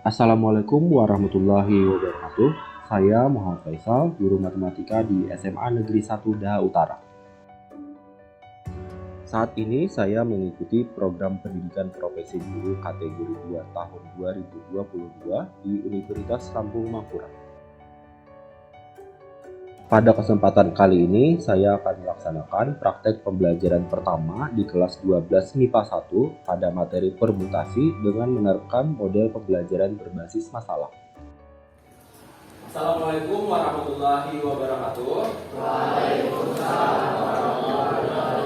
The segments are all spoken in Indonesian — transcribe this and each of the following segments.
Assalamualaikum warahmatullahi wabarakatuh. Saya Muhammad Faisal, guru matematika di SMA Negeri 1 Daha Utara. Saat ini saya mengikuti program pendidikan profesi guru kategori 2 tahun 2022 di Universitas Lampung Mangkurat. Pada kesempatan kali ini, saya akan melaksanakan praktek pembelajaran pertama di kelas 12 MIPA 1 pada materi permutasi dengan menerapkan model pembelajaran berbasis masalah. Assalamualaikum warahmatullahi wabarakatuh. Waalaikumsalam warahmatullahi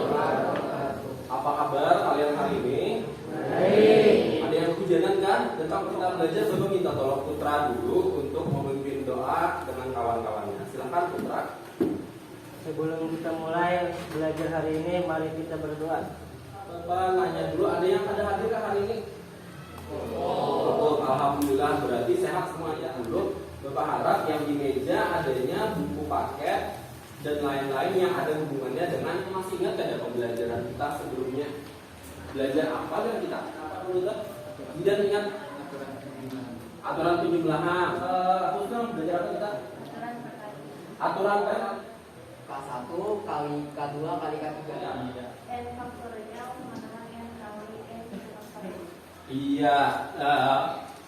wabarakatuh. Apa kabar kalian hari ini? Baik. Ada yang kehujanan kan? Tetap kita belajar, coba minta tolong Putra dulu untuk memimpin doa dengan kawan-kawannya. Silakan Putra. Sebelum kita mulai belajar hari ini, mari kita berdoa. Bapak nanya dulu, ada yang hadir hari ini? Oh, alhamdulillah, berarti sehat semuanya dulu. Bapak harap yang di meja adanya buku paket dan lain-lain yang ada hubungannya dengan, masih ingat kan ya pembelajaran kita sebelumnya? Belajar apa dan kita? Apa dulu tuh? Tidak ingat aturan penjumlahan. Aku sedang belajar apa kita? Aturan kan? K1 kali K2 kali K3. N faktorial sama dengan N kali N faktorial. Iya,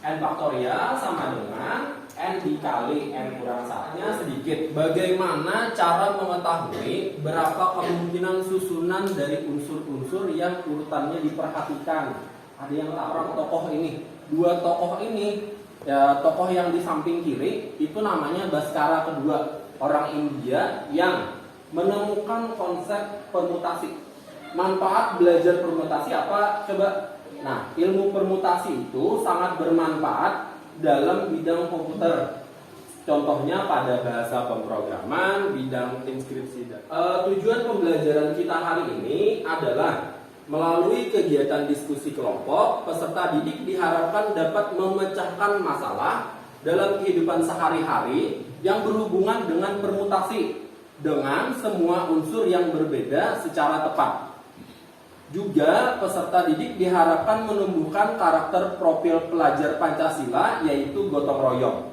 N faktorial sama dengan N dikali N kurang 1-nya sedikit. Bagaimana cara mengetahui berapa kemungkinan susunan dari unsur-unsur yang urutannya diperhatikan? Ada yang tak orang tokoh ini. Dua tokoh ini, ya, tokoh yang di samping kiri itu namanya Baskara kedua, orang India yang menemukan konsep permutasi. Manfaat belajar permutasi apa? Coba. Nah, ilmu permutasi itu sangat bermanfaat dalam bidang komputer. Contohnya pada bahasa pemrograman, bidang inskripsi. Tujuan pembelajaran kita hari ini adalah melalui kegiatan diskusi kelompok, peserta didik diharapkan dapat memecahkan masalah dalam kehidupan sehari-hari yang berhubungan dengan permutasi dengan semua unsur yang berbeda secara tepat. Juga peserta didik diharapkan menumbuhkan karakter profil pelajar Pancasila, yaitu gotong royong.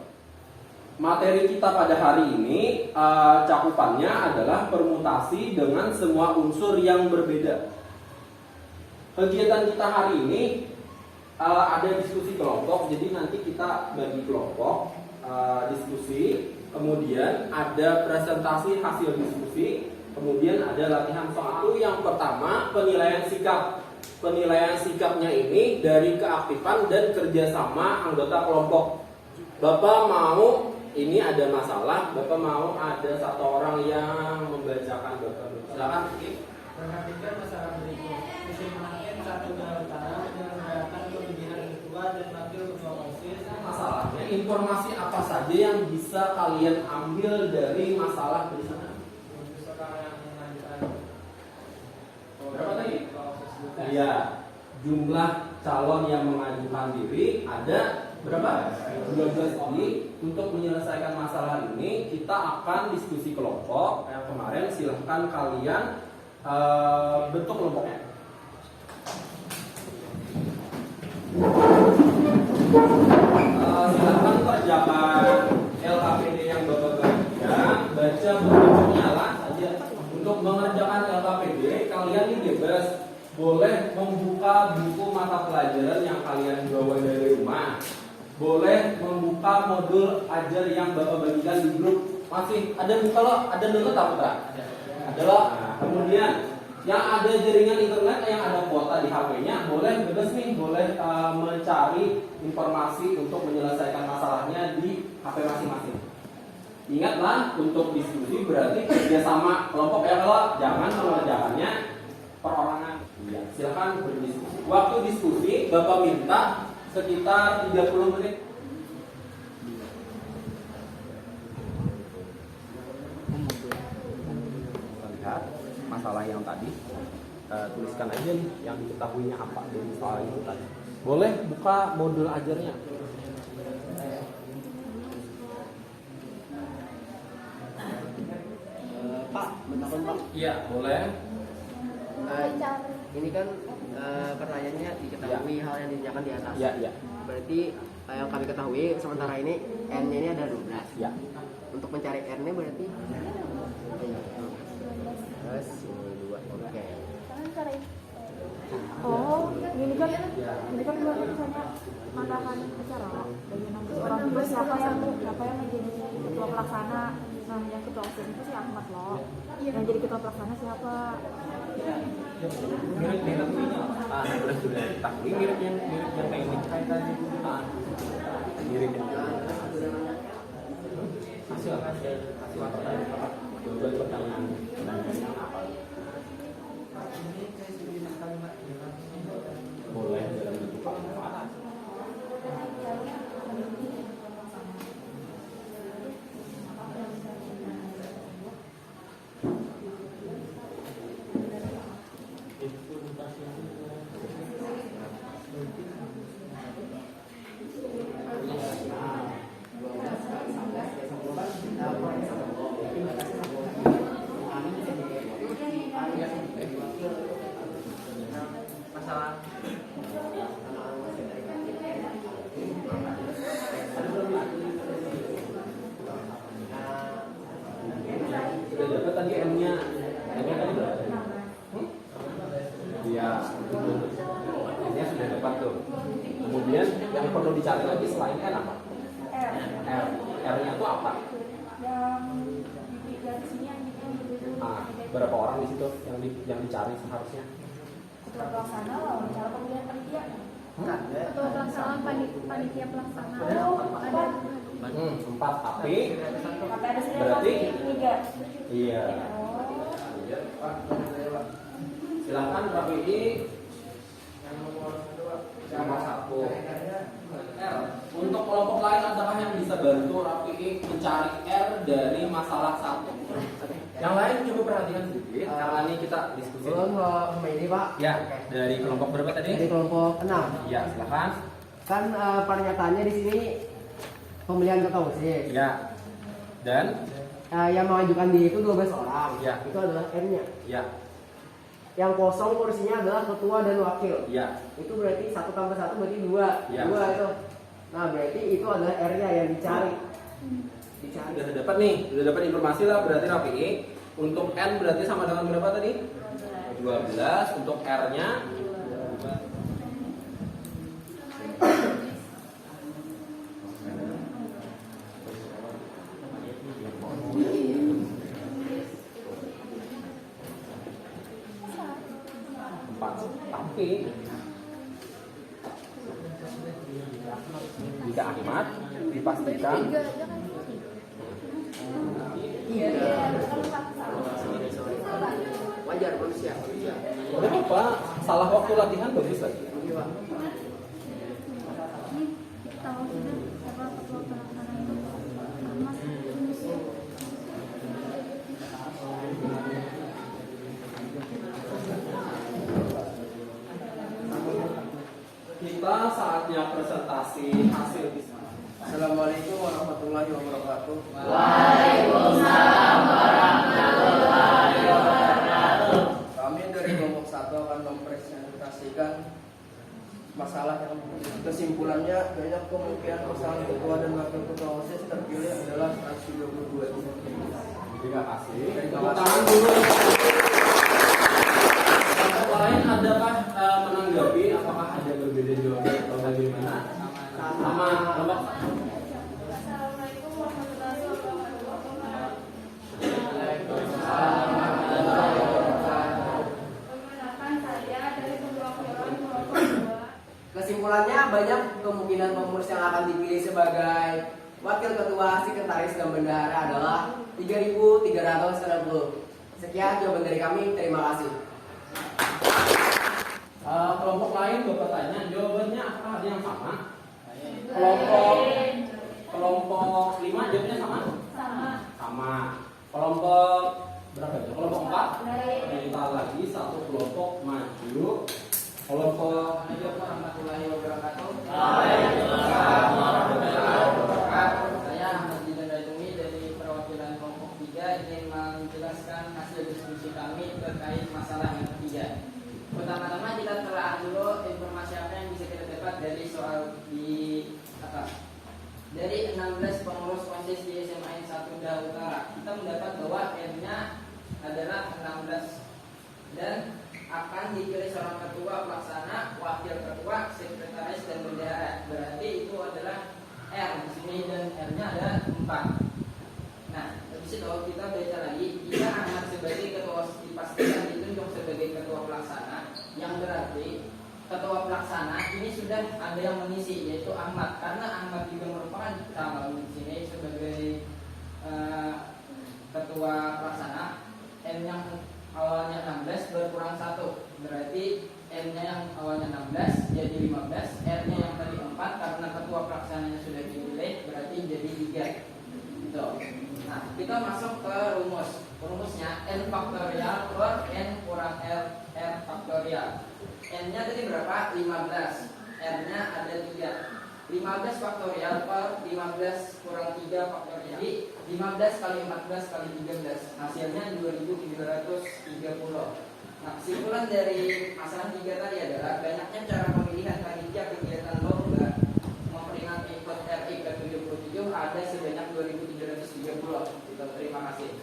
Materi kita pada hari ini cakupannya adalah permutasi dengan semua unsur yang berbeda. Kegiatan kita hari ini ada diskusi kelompok, jadi nanti kita bagi kelompok diskusi, kemudian ada presentasi hasil diskusi, kemudian ada latihan soal. Yang pertama, penilaian sikap. Penilaian sikapnya ini dari keaktifan dan kerjasama anggota kelompok. Bapak mau, ini ada masalah, Bapak mau ada satu orang yang membacakan Bapak. Silakan. Perhatikan masalah berikut. Musim angin 1 Daha Utara menyelenggarakan pemilihan ketua dan wakil ketua OSIS. Masalahnya, informasi apa saja yang bisa kalian ambil dari masalah di sana? Berapa tadi? Iya, jumlah calon yang mengajukan diri ada berapa? 12 ini. Untuk menyelesaikan masalah ini kita akan diskusi kelompok. Yang kemarin silahkan kalian bentuk kelompoknya. Silahkan kerjakan LKPD yang Bapak bagikan, baca bukunya lah saja. Untuk mengerjakan LKPD, kalian ini bebas, boleh membuka buku mata pelajaran yang kalian bawa dari rumah, boleh membuka modul ajar yang Bapak bagikan di grup. Masih ada buka loh, ada dulu tak Putra? Ada loh. Nah, kemudian yang ada jaringan internet, yang ada kuota di HP-nya, boleh bebas nih, boleh mencari informasi untuk menyelesaikan masalahnya di HP masing-masing. Ingatlah, untuk diskusi berarti kerjasama kelompok ya, kalau jangan mengerjakannya perorangan. Ya, silakan berdiskusi. Waktu diskusi Bapak minta sekitar 30 menit. Lihat masalah yang tadi, tuliskan aja nih yang diketahuinya apa dari soal itu tadi. Boleh buka modul ajarnya. Pak, bentar Pak. Iya, boleh. Ini kan pertanyaannya diketahui hal yang ditanyakan di atas. Iya, iya. Berarti yang kami ketahui sementara ini N-nya ini ada 12. Ya. Untuk mencari R-nya berarti plus 2. Oke. Kalian cari. Oh, ini kan dua misalnya mengadakan acara. Bagi nanti orang itu siapa yang menjadi ketua pelaksana. Nah, yang ketua OSIS itu si Ahmad loh. Yang jadi ketua pelaksana siapa? Mirip-mirip ini. Sudah diketahui mirip yang kayak ini. Mirip yang hasil jawaban pertanyaan. Boleh dalam bentuk kalimat. Sudah dapat tadi M-nya. M-nya tadi berapa? Iya, M-nya sudah dapat tuh. Kemudian yang perlu dicari lagi selain N apa? R. R-nya itu apa? Berapa orang di situ yang dicari seharusnya? Ketua pelaksana wawancara pemilihan panitia. Ketua pelaksana panitia pelaksana. Ada 4 tapi ada berarti 3. iya. Silakan Rafi'i yang nomor 1. R. Untuk kelompok lain adakah yang bisa bantu Rafi'i mencari R dari masalah 1? Yang lain coba perhatikan sedikit karena ini kita diskusi. Belum ini Pak. Ya, dari kelompok berapa tadi? Dari kelompok 6. Ya, silakan. Kan pernyataannya di sini pemilihan ketua OSIS. Ya. Dan Yang mengajukan diri itu 12 orang. Ya. Itu adalah N-nya. ya, Yang kosong kursinya adalah ketua dan wakil. ya. Itu berarti 1 tambah 1 berarti 2. Ya. 2 itu. Nah, berarti itu adalah R-nya yang dicari. Sudah dapat nih, sudah dapat informasi lah berarti Rafi'i. Untuk N berarti sama dengan berapa tadi? 12. Untuk R-nya tapi jika Ahmad dipastikan Wajar manusia. udah apa salah waktu latihan bagus lagi. Tahu sudah siapa ketua pelaksana itu? Ahmad. Kita saatnya presentasi hasil bisnis. Assalamualaikum warahmatullahi wabarakatuh. Kami dari kelompok 1 akan mempresentasikan masalah yang kesimpulannya banyak kemungkinan masalah ketua dan wakil ketua OSIS terpilih adalah 122. Terima kasih. Terima kasih. Tangan dulu. Kelompok lain adakah menanggapi apakah ada berbeda jawaban atau bagaimana? Sama kelompok. Assalamualaikum warahmatullahi wabarakatuh. Perkenalkan saya dari perwakilan kelompok 2. Kesimpulannya banyak kemungkinan pengurus yang akan dipilih sebagai wakil ketua, sekretaris dan bendahara adalah 3.390. Sekian jawaban dari kami. Terima kasih. Kelompok lain Bapak tanya jawabannya apakah ada yang sama? Kelompok 5 jawabnya sama? Sama. Kelompok berapa ya? Kelompok 4 minta lagi satu kelompok maju. Kelompok warahmatullahi wabarakatuh. Waalaikumsalam warahmatullahi wabarakatuh. Saya Ahmad Jidan Rajumi dari perwakilan kelompok 3 ingin menjelaskan hasil diskusi kami terkait masalah yang ketiga. Pertama-tama kita telah dulu informasi apa yang bisa kita dapat dari soal di Nah, dari 16 pengurus OSIS di SMA 1 Daerah Utara, kita mendapat bahwa N-nya adalah 16 dan akan dipilih seorang ketua pelaksana, wakil ketua, sekretaris dan bendahara. Berarti itu adalah R di sini dan R-nya ada 4. Nah, habis itu kita baca lagi, jika Ahmad sebagai ketua OSIS dipastikan ditunjuk sebagai ketua pelaksana, yang berarti ketua pelaksana ini sudah ada yang mengisi, yaitu Ahmad, karena Ahmad juga merupakan calon di sini sebagai ketua pelaksana. N yang awalnya 16 berkurang 1, berarti N-nya yang awalnya 16 jadi 15, R-nya yang tadi 4 karena ketua pelaksananya sudah dipilih berarti jadi 3 gitu. Nah, kita masuk ke rumusnya N faktorial per N kurang R faktorial. N-nya tadi berapa? 15, R-nya ada 3. 15 faktorial per 15 kurang 3 faktorial. Jadi 15 kali 14 kali 13 hasilnya 2330. Nah, kesimpulan dari masalah 3 tadi adalah banyaknya cara pemilihan panitia kegiatan lomba memperingati HUT RI ke-77 ada sebanyak 2330. Terima kasih.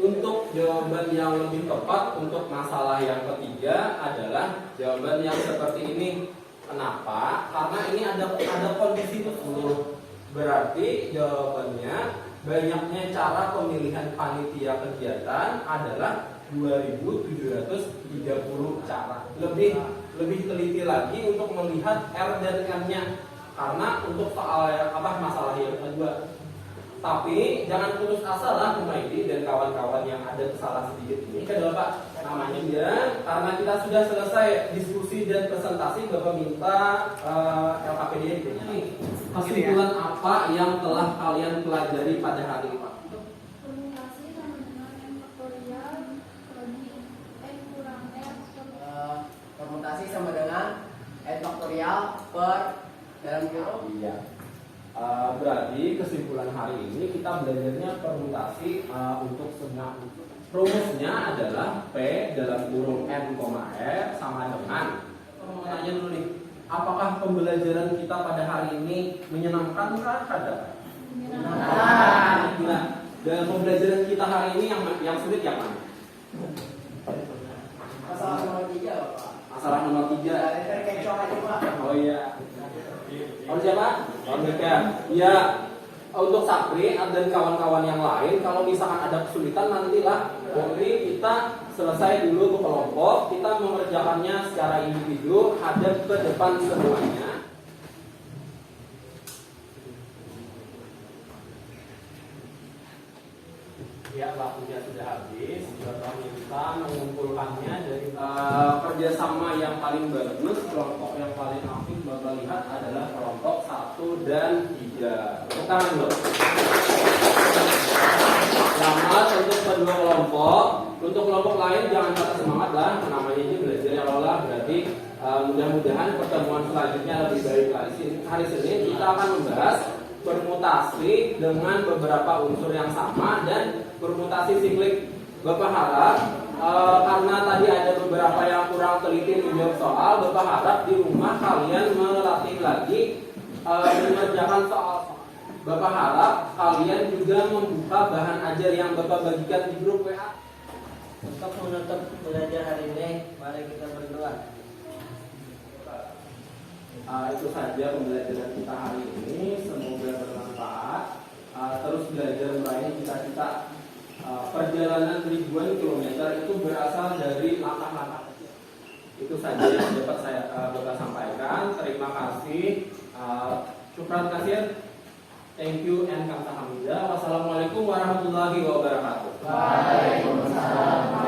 Untuk jawaban yang lebih tepat untuk masalah yang ketiga adalah jawaban yang seperti ini. Kenapa? Karena ini ada kondisi khusus. Berarti jawabannya banyaknya cara pemilihan panitia kegiatan adalah 2730 cara. Lebih teliti lagi untuk melihat R dan M-nya. Karena untuk soal masalah yang kedua. Tapi jangan putus asa lah Humaydi dan kawan-kawan yang ada kesalahan sedikit ini. Kedua Pak, namanya dia karena kita sudah selesai diskusi dan presentasi, Bapak minta LKPD ini. Kesimpulan apa yang telah kalian pelajari pada hari ini Pak? Permutasi sama dengan N faktorial bagi N kurang R. Permutasi sama dengan N faktorial per dalam kurung. Iya. Berarti kesimpulan hari ini kita belajarnya permutasi untuk semua. Rumusnya adalah P dalam kurung N, R sama dengan. Mau nanya dulu nih, apakah pembelajaran kita pada hari ini menyenangkan kah? Ada? Menyenangkan. Nah, dalam pembelajaran kita hari ini yang sulit yang mana? Masalah nomor 3 Bapak. Masalah nomor 3. Dari kecoh aja Pak. Oh iya. Oh siapa? Oh mereka. Ya. Untuk Sapri dan kawan-kawan yang lain, kalau misalkan ada kesulitan nantilah boleh kita selesai dulu ke kelompok, kita mengerjakannya secara individu, hadap ke depan semuanya. Ya, waktunya sudah habis. Bapak minta mengumpulkannya dari kerjasama yang paling bagus, kelompok yang paling aktif Bapak lihat adalah kelompok 1 dan 3. Tepuk tangan dulu. Selamat untuk kedua kelompok. Untuk kelompok lain jangan patah semangat lah. Namanya ini belajar yang lola. Berarti mudah-mudahan pertemuan selanjutnya lebih baik lagi. Hari Senin kita akan membahas permutasi dengan beberapa unsur yang sama dan permutasi siklik. Bapak harap karena tadi ada beberapa yang kurang teliti menjawab soal, Bapak harap di rumah kalian melatih lagi mengerjakan soal. Bapak harap kalian juga membuka bahan ajar yang Bapak bagikan di grup WA. Untuk menutup belajar hari ini, mari kita berdoa. Itu saja pembelajaran kita hari ini. Semoga bermanfaat. Terus belajar meraih cita-cita. Perjalanan ribuan kilometer itu berasal dari langkah-langkah kecil. Itu saja yang dapat saya Bapak sampaikan. Terima kasih. Syukran kasir. Thank you and kamsahamnida. Wassalamualaikum warahmatullahi wabarakatuh. Waalaikumsalam.